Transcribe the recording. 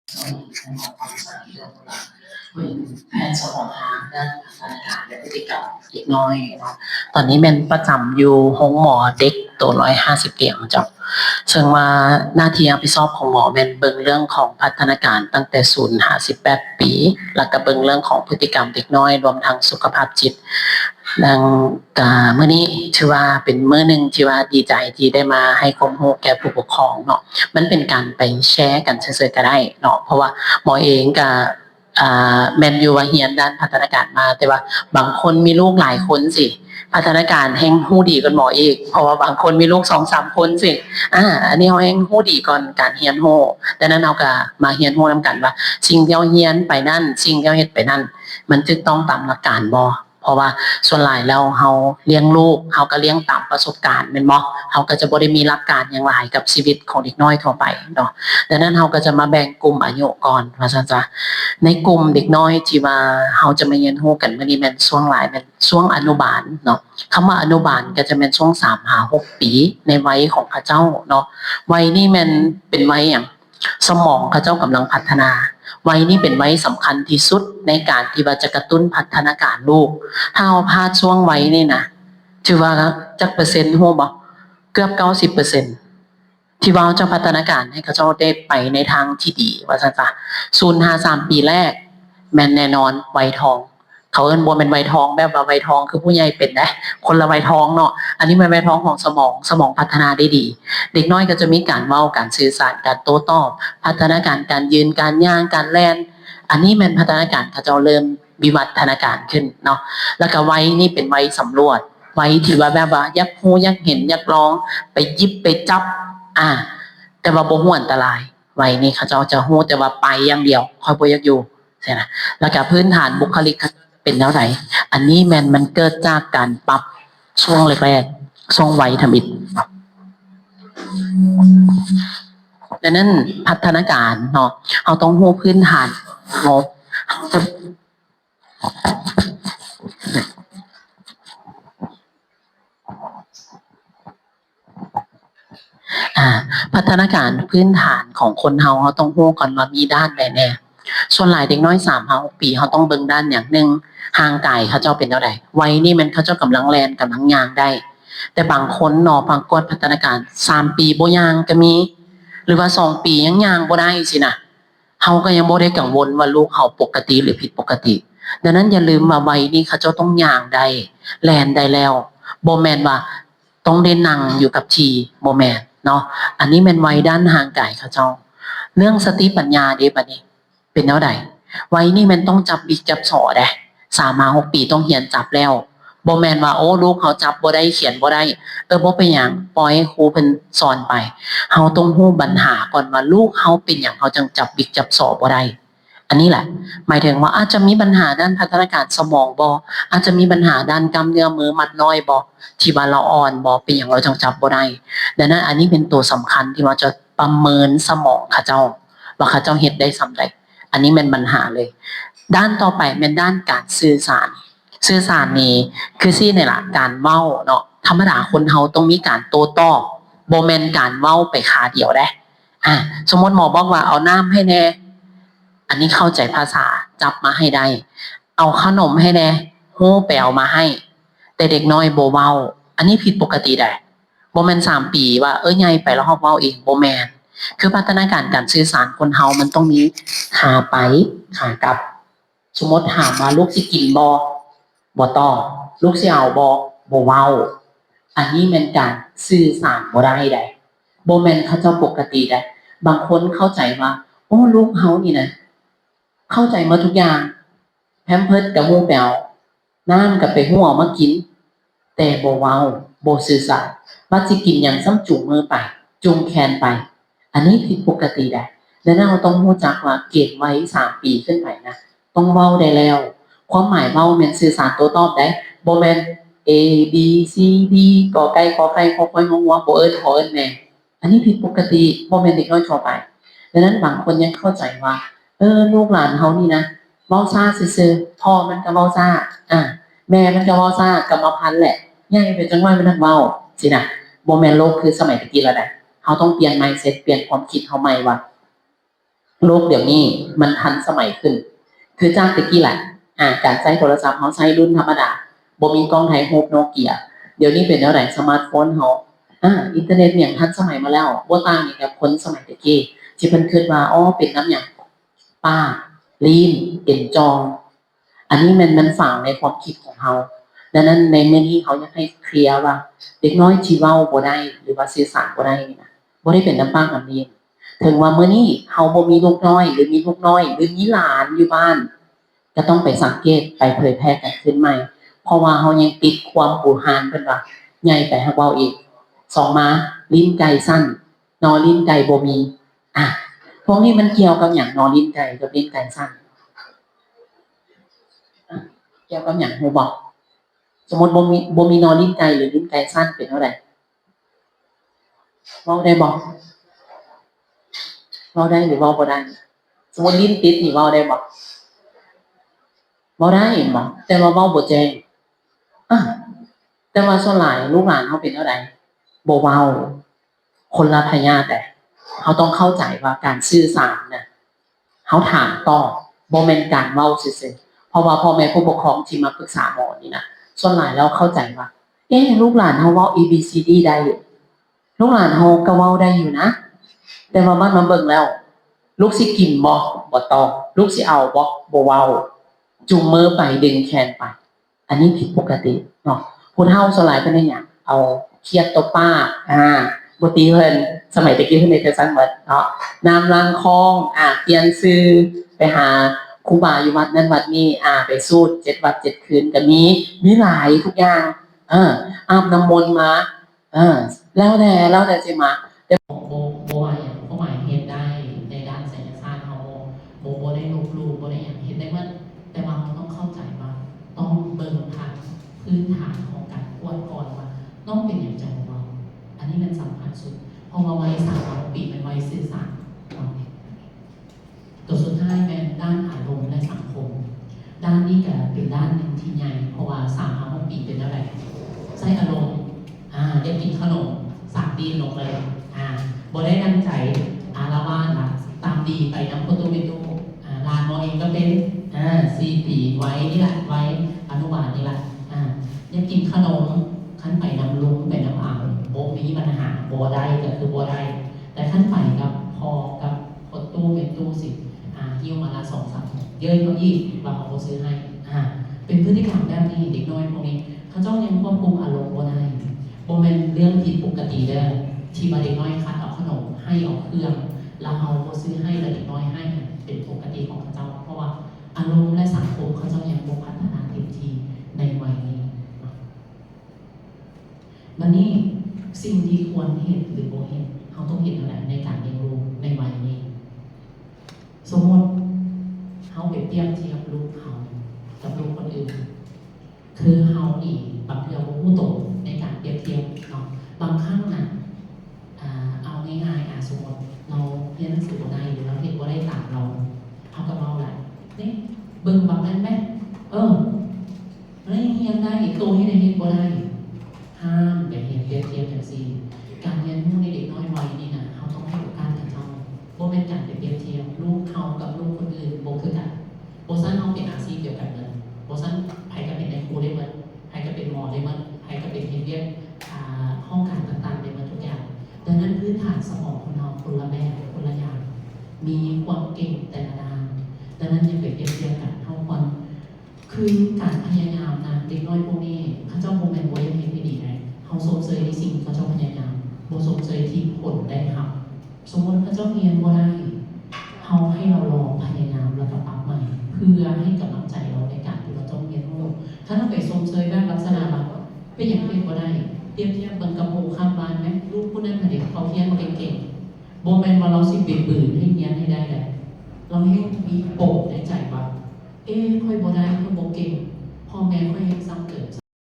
แพทย์เฉพาะทางด้านพัฒนาการและพฤติกรรมเด็กน้อยเนาะตอนนี้แม่นประจำอยู่ห้องหมอเด็กตัว150เตียงเจ้าซึ่งว่าหน้าที่รับผิดชอบของหมอแม่นเบิ่งเรื่องของพัฒนาการตั้งแต่0-18ปีแล้วก็เบิ่งเรื่องของพฤติกรรมเด็กน้อยรวมทั้งสุขภาพจิตดังมื้อนี้ถือว่าเป็นมื้อหนึ่งที่ว่าดีใจที่ได้มาให้ความรู้แก่ผู้ปกครองเนาะมันเป็นการไปแชร์กันซื่อๆก็ได้เนาะเพราะว่าหมอเองก็แม่นอยู่ว่าเรียนด้านพัฒนาการมาแต่ว่าบางคนมีลูกหลายคนสิพัฒนาการแฮ่งรู้ดีกว่าหมออีกเพราะว่าบางคนมีลูก 2-3 คนสิอันนี้เฮาแฮ่งรู้ดีก่อนการเรียนรู้ดังนั้นเฮาก็มาเรียนรู้นำกันว่าสิ่งที่เฮาเรียนไปนั่นสิ่งที่เฮาเฮ็ดไปนั่นมันถูกต้องตามหลักการบ่เพราะว่าส่วนหลายแล้วเฮาเลี้ยงลูกเฮาก็เลี้ยงตามประสบการณ์แม่นบ่เฮาก็จะบ่ได้มีหลักการหยังหลายกับชีวิตของเด็กน้อยทั่วไปเนาะดังนั้นเฮาก็จะมาแบ่งกลุ่มอายุก่อนว่าซั่นซะในกลุ่มเด็กน้อยที่ว่าเฮาจะมาเรียนรู้กันมื้อนี้แม่นช่วงหลายแม่นช่วงอนุบาลเนาะคำว่าอนุบาลก็จะแม่นช่วง3-6ปีในวัยของเขาเจ้าเนาะวัยนี้แม่นเป็นวัยหยังสมองเขาเจ้ากำลังพัฒนาวัยนี้เป็นวัยสำคัญที่สุดในการที่ว่าจะกระตุ้นพัฒนาการลูกถ้าเฮาพลาดช่วงวัยนี้นะถือว่าจักเปอร์เซ็นต์ฮู้บ่เกือบ 90%ที่ว่าจะพัฒนาการให้เขาเจ้าได้ไปในทางที่ดีว่าซั่นซะ0-3ปีแรกแม่นแน่นอนวัยทองเขาเอิ้นบ่แม่นวัยทองแบบว่าวัยทองคือผู้ใหญ่เป็นนะคนละวัยทองเนาะอันนี้มันวัยทองของสมองพัฒนาได้ดีเด็กน้อยก็จะมีการเว้าการสื่อสารการโต้ตอบพัฒนาการการยืนการย่างการแล่นอันนี้แม่นพัฒนาการเขาเจ้าเริ่มวิวัฒนาการขึ้นเนาะแล้วก็วัยนี้เป็นวัยสำรวจวัยที่ว่าแบบว่าอยากรู้อยากเห็นอยากลองไปหยิบไปจับแต่ว่าบ่ฮู้อันตรายวัยนี้เขาเจ้าจะฮู้แต่ว่าไปอย่างเดียวค่อยบ่อยากอยู่ใช่นะแล้วก็พื้นฐานบุคลิกเป็นแนวไหนอันนี้แม่นมันเกิดจากการปรับช่วงแรกๆช่วงวัยทมิฬดังนั้นพัฒนาการเนาะเฮาต้องรู้พื้นฐานเนาะพัฒนาการพื้นฐานของคนเฮาต้องรู้ก่อนว่ามีด้านใดแน่ส่วนหลายเด็กน้อย3-6ปีเฮาต้องเบิ่งด้านอย่างหนึ่งห่างกายเขาเจ้าเป็นเท่าใดวัยนี้มันเขาเจ้ากำลังแล่นกำลังย่างได้แต่บางคนเนาะบางคนพัฒนาการ3ปีบ่ย่างก็มีหรือว่า2ปียังย่างบ่ได้สินะเฮาก็ยังบ่ได้กังวลว่าลูกเฮาปกติหรือผิดปกติดังนั้นอย่าลืมว่าวัยนี้เขาเจ้าต้องย่างได้แล่นได้แล้วบ่แม่นว่าต้องได้นั่งอยู่กับที่บ่แม่นเนาะอันนี้แม่นวัยด้านห่างกายเขาเจ้าเรื่องสติปัญญาเด้บัดนี้เป็นแนวใดวัยนี้มันต้องจับบิกจับสอเด้3-6ปีต้องเรียนจับแล้วบ่แม่นว่าโอ้ลูกเขาจับบ่ได้เขียนบ่ได้บ่เป็นหยังปล่อยให้ครูเพิ่นสอนไปเฮาต้องรู้ปัญหาก่อนว่าลูกเฮาเป็นหยังเขาจังจับบิกจับสอบ่ได้อันนี้แหละหมายถึงว่าอาจจะมีปัญหาด้านพัฒนาการสมองบ่อาจจะมีปัญหาด้านกล้ามเนื้อมือมัดน้อยบ่ที่ว่าเราอ่อนบ่เป็นหยังเราจังจับบ่ได้ดังนั้นอันนี้เป็นตัวสำคัญที่ว่าจะประเมินสมองเขาเจ้าว่าเขาเจ้าเฮ็ดได้ส่ำใดอันนี้แม่นปัญหาเลยด้านต่อไปแม่นด้านการสื่อสารนี่คือซี่นี่ล่ะการเว้าเนาะธรรมดาคนเฮาต้องมีการโต้ตอบบ่แม่นการเว้าไปขาเดียวเด้สมมุติหมอบอกว่าเอาน้ำให้แน่อันนี้เข้าใจภาษาจับมาให้ได้เอาขนมให้แน่ฮู้ไปเอามาให้แต่เด็กน้อยบ่เว้าอันนี้ผิดปกติได้บ่แม่น3ปีว่าใหญ่ไปแล้วเฮาเว้าเองบ่แม่นคือพัฒนาการการสื่อสารคนเฮามันต้องมีขาไปขากลับสมมุติถามว่าลูกสิกินบ่ตอบลูกสิเอาบ่เว้าอันนี้แม่นการสื่อสารบ่ได้เด้บ่แม่นเขาเจ้าปกติเด้บางคนเข้าใจว่าโอ้ลูกเฮานี่นะเข้าใจหมดทุกอย่างแพมเพิร์สก็ฮู้ไปเอาน้ำก็ไปฮู้เอามากินแต่บ่เว้าบ่สื่อสารว่าสิกินหยังซ้ำจูงมือไปจูงแขนไปอันนี้ผิดปกติเด้ดังนั้นเราต้องรู้จักว่าเกณฑ์วัย3ปีขึ้นไปนะต้องเว้าได้แล้วความหมายเว้าแม่นสื่อสารโต้ตอบได้บ่แม่น A B C D กอไก่ขอไข่ขอควายงองูบ่เอิ้นขอเอิ้นแม่อันนี้ผิดปกติบ่แม่นเด็กน้อยทั่วไปดังนั้นบางคนยังเข้าใจว่าลูกหลานเฮานี่นะเว้าซ่าซื่อๆพ่อมันก็เว้าซ่าแม่มันก็เว้าซ่ากรรมพันธุ์แหละใหญ่ไปจังน้อยมันทักเว้าสินะบ่แม่นโลกคือสมัยตะกี้แล้วนะเฮาต้องเปลี่ยน mindset เปลี่ยนความคิดเฮาใหม่ว่า โลกเดี๋ยวนี้มันทันสมัยขึ้นคือจากตะกี้แหละการใช้โทรศัพท์เขาใช้รุ่นธรรมดาบ่มีกล้องถ่ายรูปโนเกียเดี๋ยวนี้เป็นเท่าไหร่สมาร์ทโฟนเขาอินเทอร์เน็ตเนี่ยทันสมัยมาแล้วบ่ต่างกับคนสมัยตะกี้ที่เพิ่นคิดว่าอ๋อเป็นน้ำหยังป้าลีนเอ็นจองอันนี้มันฝังในความคิดของเขาดังนั้นในเมื่อนี้เขาอยากให้เคลียร์ว่าเด็กน้อยที่เว้าบ่ได้หรือว่าสื่อสารบ่ได้นี่นะบ่ได้เป็นน้ำป้าน้ำลีน ถึงว่ามื้อนี้เฮาบ่มีลูกน้อยหรือมีลูกน้อยหรือมีหลานอยู่บ้านก็ต้องไปสังเกตไปเผยแพร่กันขึ้นใหม่เพราะว่าเฮายังติดความหูหานเพิ่นว่าใหญ่ไปฮักเว้าอีกสองมาลิ้นไก่สั้นนอลิ้นไก่บ่มีอ่ะพวกนี้มันเกี่ยวกับหยังนอลิ้นไก่กับลิ้นไก่สั้นเกี่ยวกับหยังฮู้บ่สมมุติบ่มีนอลิ้นไก่หรือลิ้นไก่สั้นเป็นเท่าใดเว้าได้บ่เว้าได้หรือเว้าบ่ได้สมมุติลิ้นติดนี่เว้าได้บ่ บ่ได้บ่แต่ว่าเว้าบ่แจ้งอาแต่ว่าส่วนหลายลูกหลานเฮาเป็นจั่งใดบ่เว้าคนละพยาธิแต่เฮาต้องเข้าใจว่าการสื่อสารน่ะเฮาถามตอบบ่แม่นการเว้าซื่อๆเพราะว่าพ่อแม่ผู้ปกครองที่มาปรึกษาหมอนี่นะส่วนหลายแล้วเข้าใจว่าลูกหลานเฮาเว้า ABCD ได้อยู่ลูกหลานเฮาก็เว้าได้อยู่นะแต่ว่ามันมาเบิ่งแล้วลูกสิกินบ่บ่ต้องลูกสิเอาบ่บ่เว้า จูงมือไปดึงแขนไป อันนี้ผิดปกติเนาะผู้เฒ่าสลายเป็นอย่างเอาเคียดตบป้าบ่ตีเพิ่นสมัยตะกี้เพิ่นได้แต่ซั่นหมดเนาะน้ำล้างคลองเปลี่ยนชื่อไปหาครูบาอยู่วัดนั้นวัดนี้ไปสูตร7 วัน 7 คืนก็มีหลายทุกอย่างอาบน้ำมนต์มาแล้วแต่สิมาบ่ว่าหยังเพราะหมายเฮ็ดได้ในด้านไสยศาสตร์เฮาบ่ได้ลบหลู่บ่ได้หยังเฮ็ดได้หมด แต่ว่าเราต้องเข้าใจว่าต้องเบิ่งทางพื้นฐานของการกวดก่อนว่าต้องเป็นอย่างจังว่าอันนี้มันสำคัญสุดเพราะว่าวัย30 ปีเป็นวัยสื่อสารตัวสุดท้ายเป็นด้านอารมณ์และสังคมด้านนี้ก็เป็นด้านหนึ่งที่ใหญ่เพราะว่า36 ปีเป็นอะไรใช้อารมณ์ได้กินขนมสากดีลงเลยบ่ได้ดังใจละว่านนะตามดีไปน้ำโคโตเมโตลานมอเองก็เป็น4 ปีไว้นี่แหละไว้อนุบาลนี่แหละยังกินขนมขั้นไปน้ำลุงไปน้ำอ่างโบมีปัญหาโบได้ก็คือโบได้แต่ขั้นไปกับพอกับพดตู้เป็นตู้สิหิ้วมาละ2-3เยอะเขาอีกเราเอาโบซื้อให้เป็นพฤติกรรมแบบนี้เด็กน้อยพวกนี้เขาเจ้ายังควบคุมอารมณ์โบได้โบเป็นเรื่องผิดปกติเด้อที่มาเด็กน้อยคัดเอาขนมให้เอาเครื่องแล้วเอาโบซื้อให้แล้วเด็กน้อยให้เป็นปกติของเขาเจ้าเพราะว่าอารมณ์และสังคมเขาเจ้ายังบ่พัฒนาเต็มที่ในวัยนี้วันนี้สิ่งที่ควรเห็นหรือบ่เห็นเขาต้องเห็นอะไรในการเรียนรู้ในวัยนี้สมมติเขาไปเปรียบเทียบลูกเขากับลูกคนอื่นคือเขานี่บางเรื่องผู้โตในการเปรียบเทียบเนาะบางครั้งนะเอาง่ายๆสมมติเราเรียนหนังสือบ่ได้หรือเราเห็นบ่ได้ตามเราเอากับเราแหละนี่เบิ่งบักนั้นไหมแล้วยังเรียนได้ตัวให้ได้เห็นบ่ได้ห้ามไปเห็นเปรียบเทียบจังซี่การเรียนรู้ในเด็กน้อยวัยนี่นะเขาต้องให้โอกาสกับเขาบ่เป็นการไปเปรียบเทียบลูกเขากับลูกคนอื่นบ่คือกันบ่ซั่นเฮาเป็นอาชีพเดียวกันเลยบ่ซั่นไผก็เป็นนายครูได้หมดไผก็เป็นหมอได้หมดไผก็เป็นเฮ็ดเวียกห้องการต่างๆได้หมดทุกอย่างดังนั้นพื้นฐานสมองของเราคนละแบบคนละอย่างมีความเก่งแต่ละด้านดังนั้นอย่าไปเปรียบเทียบกันเท่าคนคือการพยายามนะเด็กน้อยพวกนี้เขาเจ้าโมเมนต์ว่ายังเห็นไม่ดีไงเขาสมเสยในสิ่งเขาเจ้าพยายามโมสมเสยที่ผลได้ครับสมมติเขาเจ้าเรียนว่าได้เขาให้เราลองพยายามแล้วก็ปรับใหม่เพื่อให้กำลังใจเราในการที่เราต้องเรียนรู้ถ้าเราไปสมเสยแบบลักษณะแบบเป็นอย่างเรียนว่าได้เทียบเบิ่งกับหมู่ข้างบ้านไหมลูกผู้นั้นเด็กเขาเรียนเก่งๆโมเมนต์ว่าเราสิเป็นปืนให้เรียนให้ได้แหละเราให้มีโปกในใจว่าค่อยบ่ได้ค่อยบ่เก่งพ่อแม่ค่อยให้ซ้ำเกิด